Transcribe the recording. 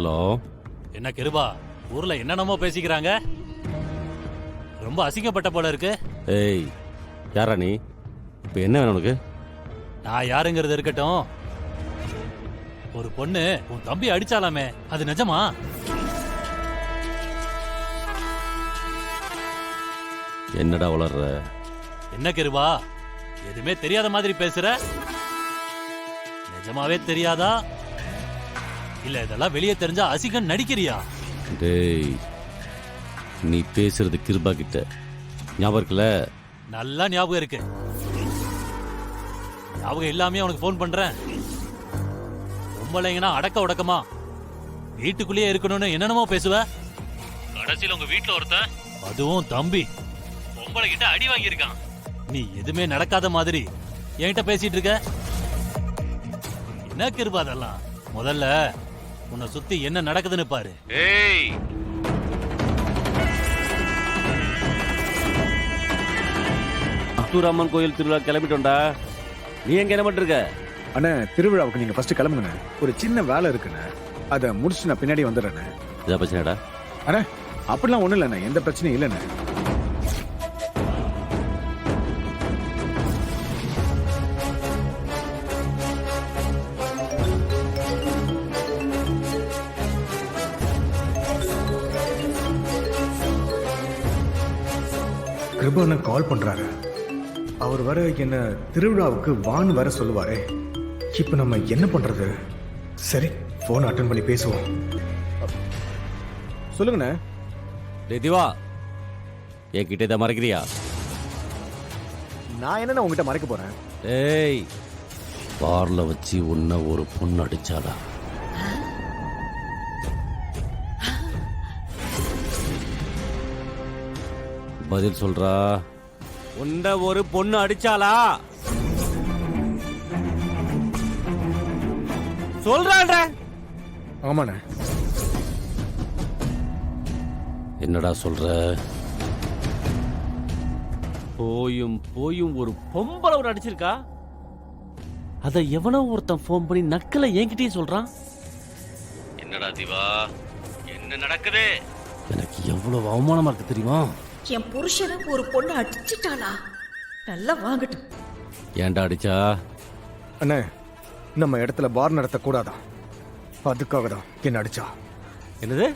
Hello. என்ன கிருபா, ஊர்ல என்னென்னமோ பேசிக்கிறாங்க. ரொம்ப அசிங்கப்பட்ட போல இருக்கு. ஏய், யாரா நீ? இப்போ என்ன வேணும் உனக்கு? நான் யாருங்கிறது இருக்கட்டும். ஒரு பொண்ணு உன் தம்பி அடிச்சாலாமே, அது நிஜமா? என்னடா வளர்ற? என்ன கிருபா, எதுவுமே தெரியாத மாதிரி பேசுற? நிஜமாவே தெரியாதா இல்ல இதெல்லாம் வெளியே தெரிஞ்சா அசிங்கம் நடிக்கிறியா? டேய், நீ பேசுறது கிருபா கிட்ட ஞாபகம் இருக்குல்ல? நல்லா ஞாபகம் இருக்கு. ஞாபகம் இல்லாமே உனக்கு போன் பண்றேன். ரொம்பலைங்கன்னா அடக்க உடக்கமா வீட்டுக்குள்ளேயே இருக்கணும்னு என்னென்னமோ பேசுவ. கடைசியில் உங்க வீட்டுல ஒருத்தன், அதுவும் தம்பி, பொம்பளை கிட்ட அடி வாங்கியிருக்கான். நீ எதுவுமே நடக்காத மாதிரி என்கிட்ட பேசிட்டு இருக்க. என்ன கிருபா அதெல்லாம்? முதல்ல உன்னை சுத்தி என்ன நடக்குதுன்னு பாரு. ஏய், அத்தூராமன் கோயில் திருவிழா கிளம்பிட்டோம்டா. நீ எங்க என்ன பண்ணிட்டு இருக்க? அண்ணா, திருவிழாவுக்கு நீங்க ஃபர்ஸ்ட் கிளம்புங்கண்ணே. ஒரு சின்ன வேலை இருக்குண்ணே, அதை முடிச்சு நான் பின்னாடி வந்துடுறேண்ணே. இதா பிரச்சனைடா? அண்ணா, அப்படிலாம் ஒண்ணும் இல்லைண்ணே, எந்த பிரச்சனையும் இல்லைண்ணே. கிருபா கால் பண்றாரு. அவர் வர என்ன திருவிழாவுக்கு வான் வர சொல்லுவாரே. இப்ப நம்ம என்ன பண்றது? சரி, போன் அட்டன் பண்ணி பேசுவோம். சொல்லுங்கண்ணே. டேய் திவா, என்கிட்ட இதை மறைக்கிறியா? நான் என்னண்ணா உங்ககிட்ட மறைக்க போறேன்? ஏய், பார்ல வச்சு உன்னை ஒரு பொண்ணு அடிச்சாடா. பதில் சொல்றா. உன்னை ஒரு பொண்ணு அடிச்சாளா? சொல்றான்ற. ஆமாண்ணே. என்னடா சொல்ற? போயும் போயும் ஒரு பொம்பளை ஒரு அடிச்சிருக்கா. அத எவனோ ஒருத்தன் போன் பண்ணி நக்கல என்கிட்டயே சொல்றான். என்னடா திவா, என்ன நடக்குது? எனக்கு எவ்வளவு அவமானமா இருக்கு தெரியுமா? என் புருஷனை ஒரு பொண்ணு அடிச்சுட்டாளா? நல்லா வாங்கட்டும். ஏன்டா அடிச்சா? அண்ணே, நம்ம இடத்துல பார் நடத்த கூடாதான், அதுக்காக தான் என்ன அடிச்சா. என்னது?